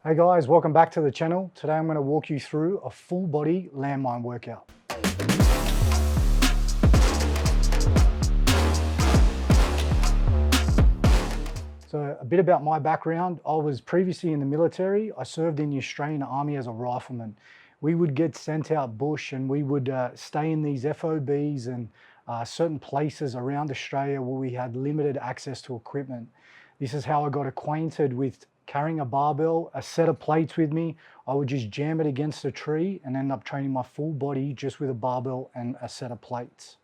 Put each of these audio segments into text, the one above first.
Hey guys, welcome back to the channel. Today I'm going to walk you through a full body landmine workout. So a bit about my background. I was previously in the military. I served in the Australian Army as a rifleman. We would get sent out bush and we would stay in these FOBs and certain places around Australia where we had limited access to equipment. This is how I got acquainted with carrying a barbell, a set of plates with me. I would just jam it against a tree and end up training my full body just with a barbell and a set of plates.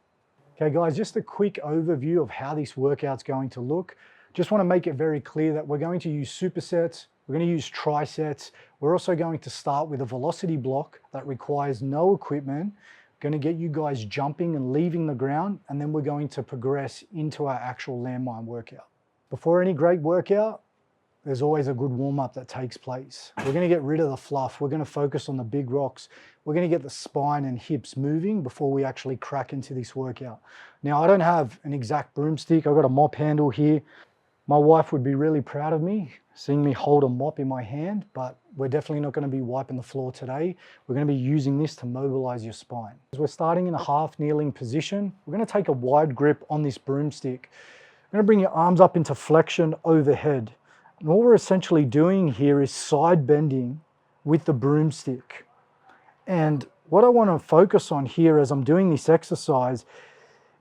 Okay guys, just a quick overview of how this workout's going to look. Just want to make it very clear that we're going to use supersets, we're going to use trisets. We're also going to start with a velocity block that requires no equipment, going to get you guys jumping and leaving the ground, and then we're going to progress into our actual landmine workout. Before any great workout, there's always a good warm-up that takes place. We're going to get rid of the fluff. We're going to focus on the big rocks. We're going to get the spine and hips moving before we actually crack into this workout. Now, I don't have an exact broomstick. I've got a mop handle here. My wife would be really proud of me seeing me hold a mop in my hand, but we're definitely not going to be wiping the floor today. We're going to be using this to mobilize your spine. As we're starting in a half kneeling position, we're going to take a wide grip on this broomstick. You're going to bring your arms up into flexion overhead. And all we're essentially doing here is side bending with the broomstick. And what I want to focus on here as I'm doing this exercise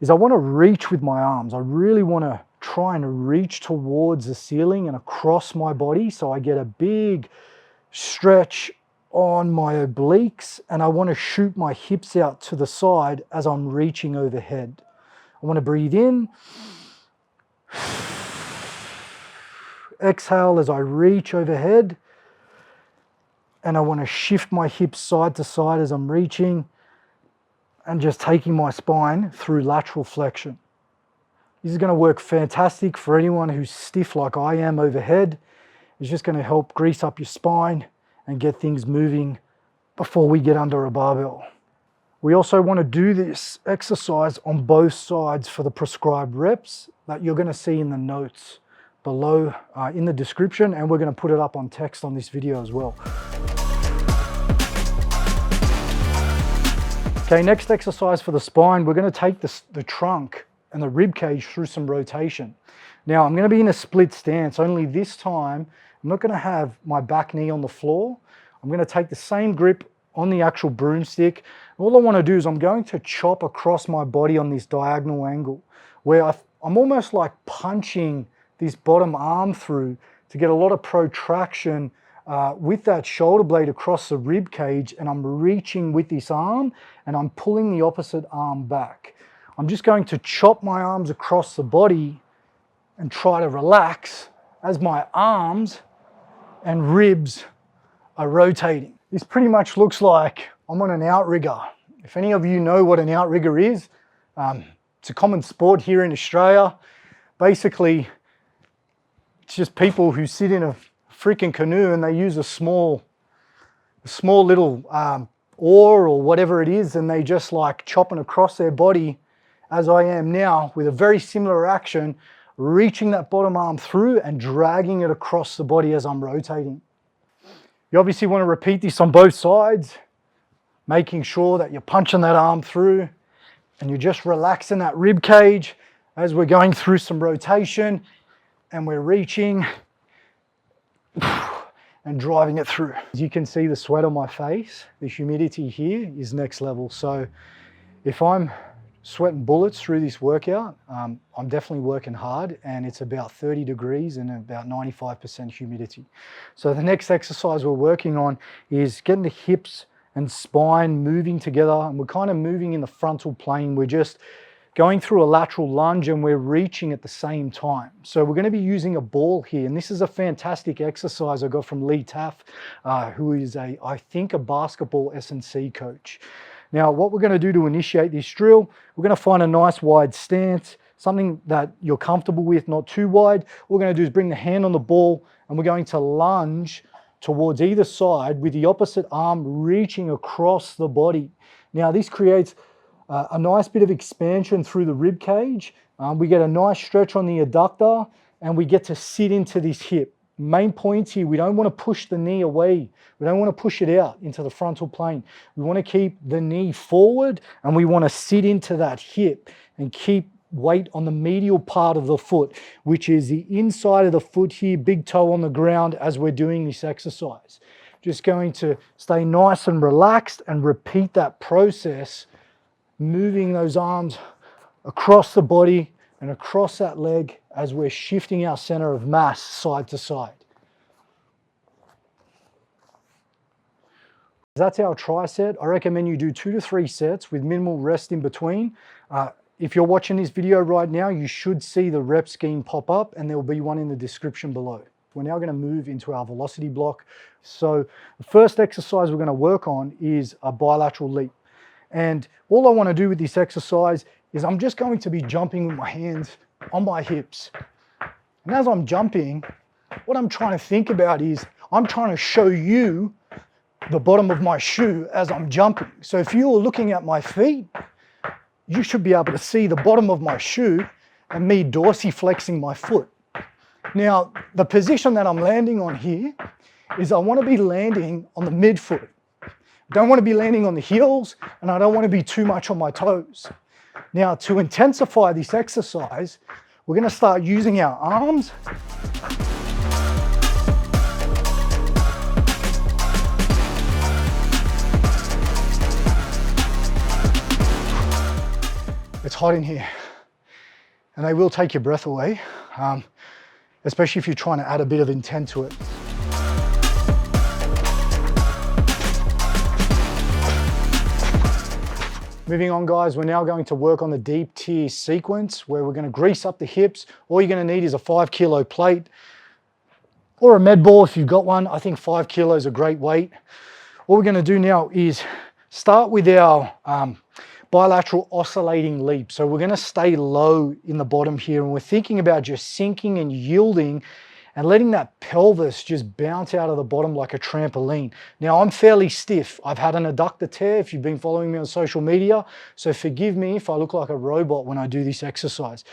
is I want to reach with my arms. I really want to try and reach towards the ceiling and across my body so I get a big stretch on my obliques, and I want to shoot my hips out to the side as I'm reaching overhead. I want to breathe in. Exhale as I reach overhead, and I want to shift my hips side to side as I'm reaching and just taking my spine through lateral flexion. This is going to work fantastic for anyone who's stiff like I am overhead. It's just going to help grease up your spine and get things moving before we get under a barbell. We also want to do this exercise on both sides for the prescribed reps that you're going to see in the notes below in the description, and we're going to put it up on text on this video as well. Okay, next exercise for the spine, we're going to take the trunk and the rib cage through some rotation. Now I'm going to be in a split stance, only this time I'm not going to have my back knee on the floor. I'm going to take the same grip on the actual broomstick. All I want to do is I'm going to chop across my body on this diagonal angle where I'm almost like punching this bottom arm through to get a lot of protraction with that shoulder blade across the rib cage, and I'm reaching with this arm and I'm pulling the opposite arm back. I'm just going to chop my arms across the body and try to relax as my arms and ribs are rotating. This pretty much looks like I'm on an outrigger. If any of you know what an outrigger is, it's a common sport here in Australia. Basically, it's just people who sit in a freaking canoe and they use a small little oar or whatever it is, and they just like chopping across their body as I am now with a very similar action, reaching that bottom arm through and dragging it across the body as I'm rotating. You obviously want to repeat this on both sides, making sure that you're punching that arm through and you're just relaxing that rib cage as we're going through some rotation. And we're reaching and driving it through. As you can see the sweat on my face, the humidity here is next level. So if I'm sweating bullets through this workout, I'm definitely working hard, and it's about 30 degrees and about 95% humidity. So the next exercise we're working on is getting the hips and spine moving together, and we're kind of moving in the frontal plane. We're just going through a lateral lunge and we're reaching at the same time. So we're going to be using a ball here, and this is a fantastic exercise I got from Lee Taff, who is I think a basketball S&C coach. Now what we're going to do to initiate this drill, we're going to find a nice wide stance, something that you're comfortable with, not too wide. What we're going to do is bring the hand on the ball and we're going to lunge towards either side with the opposite arm reaching across the body. Now this creates a nice bit of expansion through the rib cage. We get a nice stretch on the adductor and we get to sit into this hip. Main point here, we don't want to push the knee away. We don't want to push it out into the frontal plane. We want to keep the knee forward and we want to sit into that hip and keep weight on the medial part of the foot, which is the inside of the foot here, big toe on the ground as we're doing this exercise. Just going to stay nice and relaxed and repeat that process, moving those arms across the body and across that leg as we're shifting our center of mass side to side. That's our tricep. I recommend you do 2 to 3 sets with minimal rest in between. If you're watching this video right now, you should see the rep scheme pop up and there will be one in the description below. We're now going to move into our velocity block. So the first exercise we're going to work on is a bilateral leap. And all I want to do with this exercise is I'm just going to be jumping with my hands on my hips. And as I'm jumping, what I'm trying to think about is I'm trying to show you the bottom of my shoe as I'm jumping. So if you're looking at my feet, you should be able to see the bottom of my shoe and me dorsiflexing my foot. Now, the position that I'm landing on here is I want to be landing on the midfoot. I don't want to be landing on the heels and I don't want to be too much on my toes. Now, to intensify this exercise, we're going to start using our arms. It's hot in here and they will take your breath away, especially if you're trying to add a bit of intent to it. Moving on, guys, we're now going to work on the deep tier sequence where we're going to grease up the hips. All you're going to need is a 5 kilo plate or a med ball if you've got one. I think 5 kilos is a great weight. What we're going to do now is start with our bilateral oscillating leap. So we're going to stay low in the bottom here and we're thinking about just sinking and yielding and letting that pelvis just bounce out of the bottom like a trampoline. Now I'm fairly stiff. I've had an adductor tear if you've been following me on social media, so forgive me if I look like a robot when I do this exercise.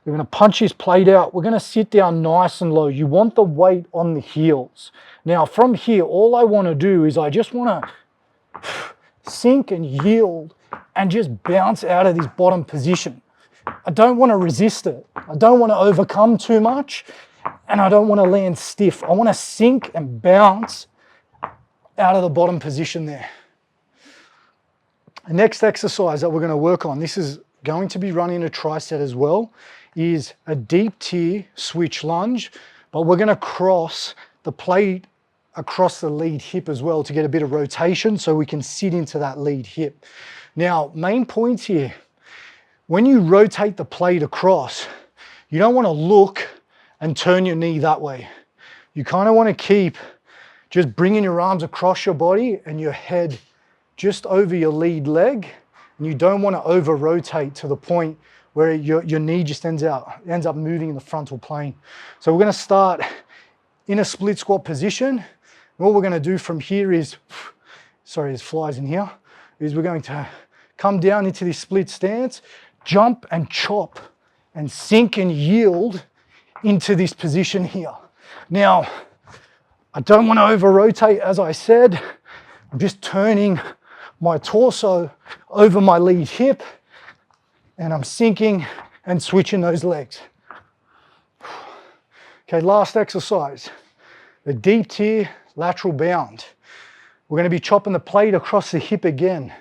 We're going to punch this plate out. We're going to sit down nice and low. You want the weight on the heels. Now from here, all I want to do is I just want to sink and yield and just bounce out of this bottom position. I don't want to resist it. I don't want to overcome too much and I don't want to land stiff. I want to sink and bounce out of the bottom position there. The next exercise that we're going to work on, this is going to be running a tricep as well, is a deep tier switch lunge, but we're going to cross the plate across the lead hip as well to get a bit of rotation so we can sit into that lead hip. Now, main points here, when you rotate the plate across, you don't want to look and turn your knee that way. You kind of want to keep just bringing your arms across your body and your head just over your lead leg. And you don't want to over rotate to the point where your knee just ends up moving in the frontal plane. So we're going to start in a split squat position. What we're going to do from here is, sorry, there's flies in here, is we're going to come down into this split stance, jump and chop and sink and yield into this position here. Now, I don't want to over rotate, as I said. I'm just turning my torso over my lead hip and I'm sinking and switching those legs. Okay, last exercise, the deep tier lateral bound. We're going to be chopping the plate across the hip again.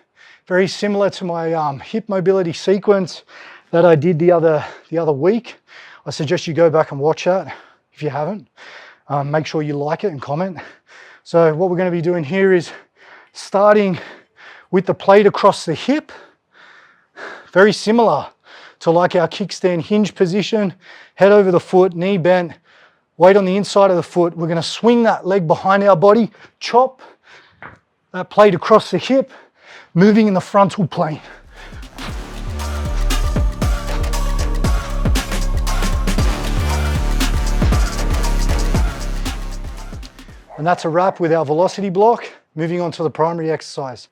Very similar to my hip mobility sequence that I did the other week. I suggest you go back and watch that if you haven't. Make sure you like it and comment. So what we're going to be doing here is starting with the plate across the hip. Very similar to like our kickstand hinge position. Head over the foot, knee bent, weight on the inside of the foot. We're going to swing that leg behind our body, chop that plate across the hip, moving in the frontal plane. And that's a wrap with our velocity block. Moving on to the primary exercise.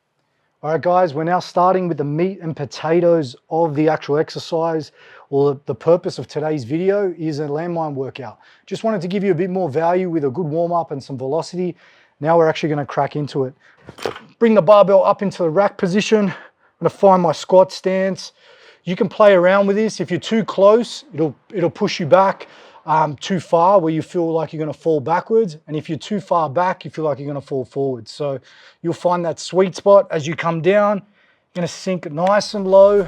All right, guys, we're now starting with the meat and potatoes of the actual exercise. or the purpose of today's video is a landmine workout. Just wanted to give you a bit more value with a good warm up and some velocity. Now we're actually going to crack into it. Bring the barbell up into the rack position. I'm going to find my squat stance. You can play around with this. If you're too close, it'll push you back too far where you feel like you're going to fall backwards. And if you're too far back, you feel like you're going to fall forward. So you'll find that sweet spot as you come down. You're going to sink nice and low.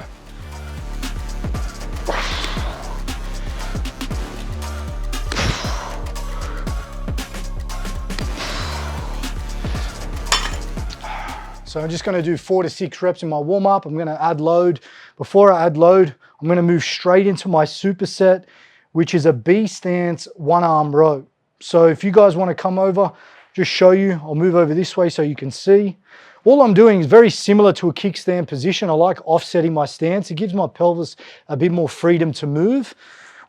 So I'm just going to do 4 to 6 reps in my warm up. I'm going to add load. Before I add load, I'm going to move straight into my superset, which is a B stance 1-arm row. So if you guys want to come over, just show you, I'll move over this way so you can see. All I'm doing is very similar to a kickstand position. I like offsetting my stance. It gives my pelvis a bit more freedom to move.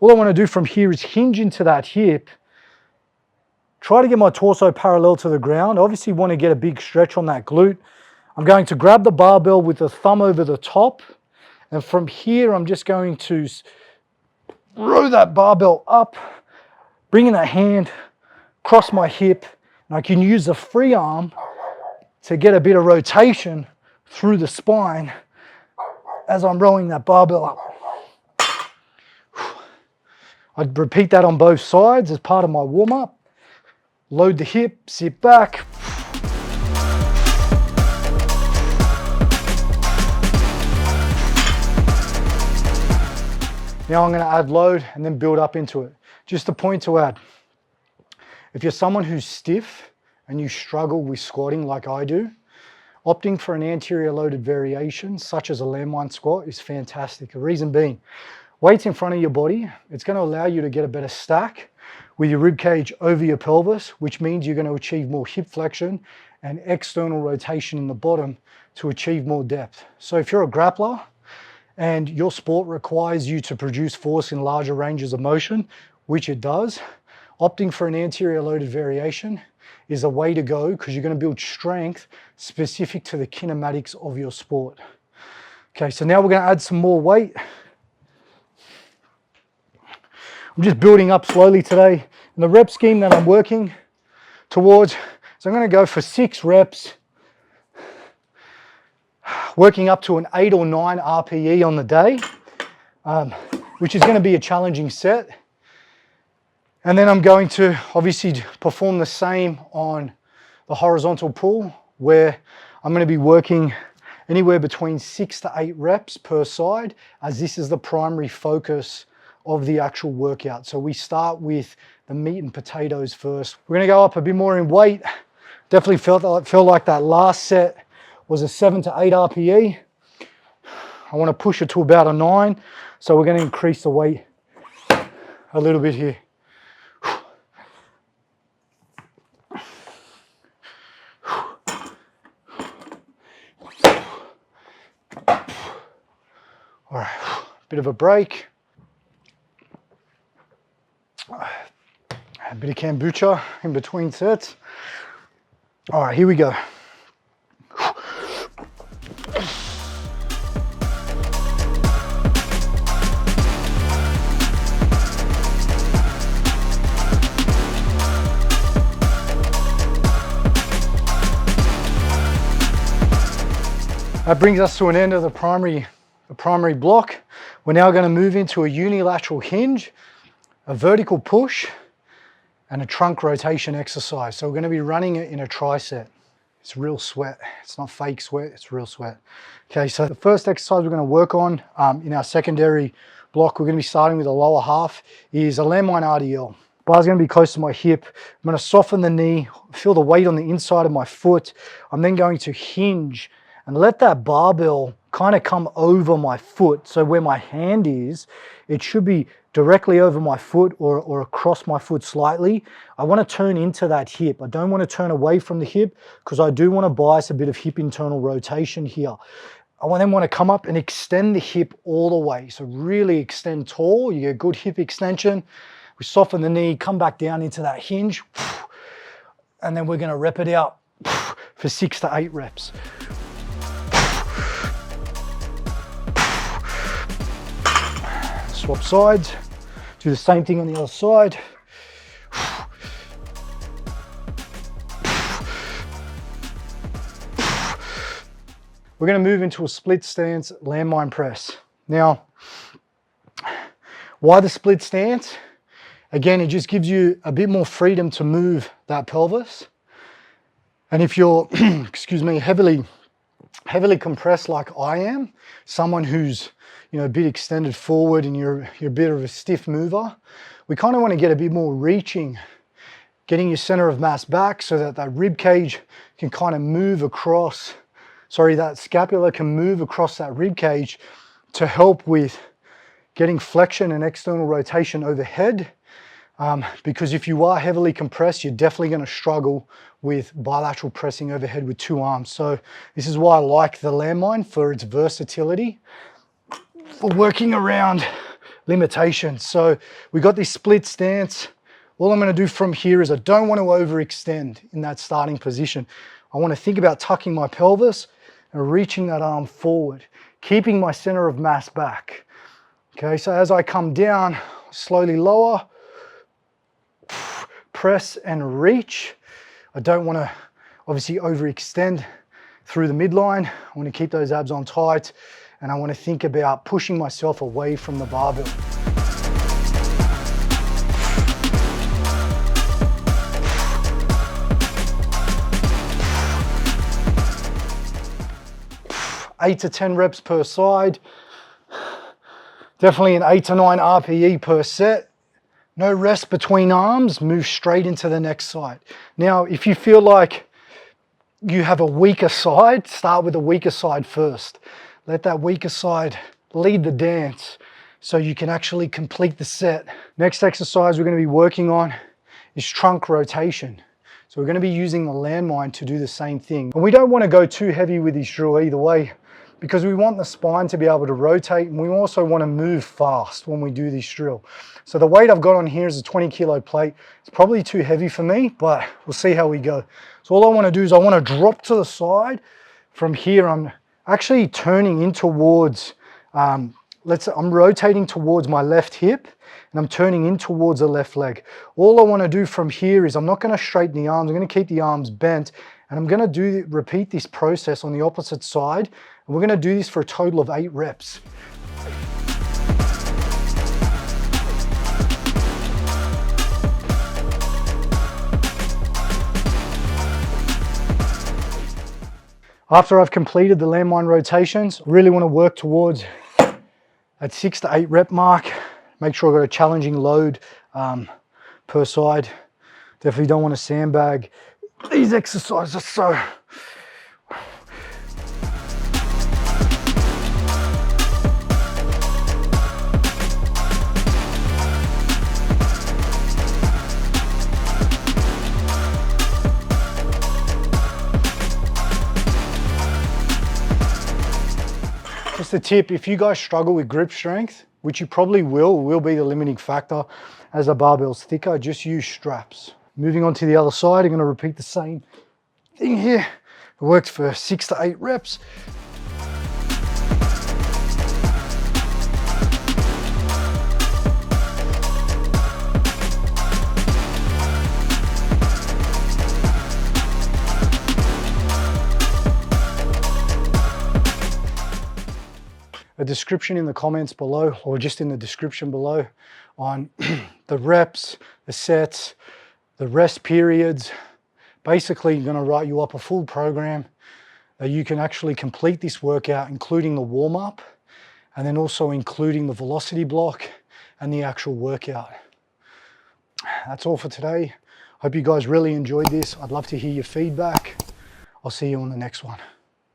All I want to do from here is hinge into that hip. Try to get my torso parallel to the ground. Obviously want to get a big stretch on that glute. I'm going to grab the barbell with the thumb over the top. And from here, I'm just going to row that barbell up, bringing that hand across my hip. And I can use the free arm to get a bit of rotation through the spine as I'm rowing that barbell up. I'd repeat that on both sides as part of my warm-up. Load the hip, sit back. Now I'm going to add load and then build up into it. Just a point to add. If you're someone who's stiff and you struggle with squatting like I do, opting for an anterior loaded variation such as a landmine squat is fantastic. The reason being, weight's in front of your body. It's going to allow you to get a better stack with your rib cage over your pelvis, which means you're going to achieve more hip flexion and external rotation in the bottom to achieve more depth. So if you're a grappler, and your sport requires you to produce force in larger ranges of motion, which it does, opting for an anterior loaded variation is a way to go because you're going to build strength specific to the kinematics of your sport. Okay, so now we're going to add some more weight. I'm just building up slowly today. And the rep scheme that I'm working towards, so I'm going to go for 6 reps, working up to an 8 or 9 RPE on the day, which is going to be a challenging set. And then I'm going to obviously perform the same on the horizontal pull, where I'm going to be working anywhere between 6 to 8 reps per side, as this is the primary focus of the actual workout. So we start with the meat and potatoes first. We're going to go up a bit more in weight. Definitely felt like that last set was a 7 to 8 RPE. I want to push it to about a 9. So we're going to increase the weight a little bit here. All right, bit of a break. A bit of kombucha in between sets. All right, here we go. That brings us to an end of the primary block. We're now going to move into a unilateral hinge, a vertical push, and a trunk rotation exercise. So we're going to be running it in a tricep. It's real sweat. It's not fake sweat, it's real sweat. Okay, so the first exercise we're going to work on in our secondary block, we're going to be starting with the lower half, is a landmine RDL. Bar's going to be close to my hip. I'm going to soften the knee, feel the weight on the inside of my foot. I'm then going to hinge and let that barbell kind of come over my foot. So where my hand is, it should be directly over my foot or across my foot slightly. I want to turn into that hip. I don't want to turn away from the hip because I do want to bias a bit of hip internal rotation here. I then want to come up and extend the hip all the way. So really extend tall, you get good hip extension. We soften the knee, come back down into that hinge, and then we're going to rep it out for 6 to 8 reps. swap sides. Do the same thing on the other side. We're going to move into a split stance landmine press. Now, why the split stance? Again, it just gives you a bit more freedom to move that pelvis. And if you're, excuse me, heavily compressed like I am, someone who's, a bit extended forward and you're a bit of a stiff mover, we kind of want to get a bit more reaching, getting your center of mass back so that that rib cage can kind of move across, that scapula can move across that rib cage to help with getting flexion and external rotation overhead. Because if you are heavily compressed, you're definitely going to struggle with bilateral pressing overhead with two arms. So this is why I like the landmine, for its versatility, for working around limitations. So we got this split stance. All I'm going to do from here is I don't want to overextend in that starting position. I want to think about tucking my pelvis and reaching that arm forward, keeping my center of mass back. Okay, so as I come down, slowly lower, press and reach. I don't want to obviously overextend through the midline. I want to keep those abs on tight, and I want to think about pushing myself away from the barbell. Eight to 10 reps per side. Definitely an 8 to 9 RPE per set. No rest between arms, move straight into the next side. Now, if you feel like you have a weaker side, start with the weaker side first. Let that weaker side lead the dance so you can actually complete the set. Next exercise we're going to be working on is trunk rotation. So we're going to be using the landmine to do the same thing. And we don't want to go too heavy with this drill either way, because we want the spine to be able to rotate, and we also want to move fast when we do this drill. So the weight I've got on here is a 20 kilo plate. It's probably too heavy for me, but we'll see how we go. So all I want to do is I want to drop to the side. From here, I'm actually turning in towards, I'm rotating towards my left hip, and I'm turning in towards the left leg. All I want to do from here is I'm not going to straighten the arms. I'm going to keep the arms bent, and I'm going to repeat this process on the opposite side. And we're going to do this for a total of 8 reps. After I've completed the landmine rotations, I really want to work towards that 6 to 8 rep mark. Make sure I've got a challenging load per side. Definitely don't want to sandbag. These exercises are so... Just a tip, if you guys struggle with grip strength, which you probably will be the limiting factor as the barbell's thicker, just use straps. Moving on to the other side, I'm going to repeat the same thing here. It worked for 6 to 8 reps. A description in the comments below, or just in the description below, on the reps, the sets, the rest periods. Basically, I'm going to write you up a full program that you can actually complete this workout, including the warm-up, and then also including the velocity block and the actual workout. That's all for today. Hope you guys really enjoyed this. I'd love to hear your feedback. I'll see you on the next one.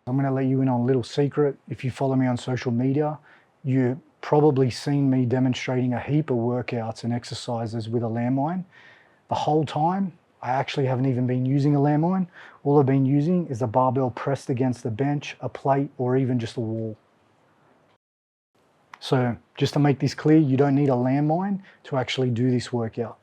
I'm going to let you in on a little secret. If you follow me on social media, you've probably seen me demonstrating a heap of workouts and exercises with a landmine. The whole time, I actually haven't even been using a landmine. All I've been using is a barbell pressed against the bench, a plate, or even just a wall. So just to make this clear, you don't need a landmine to actually do this workout.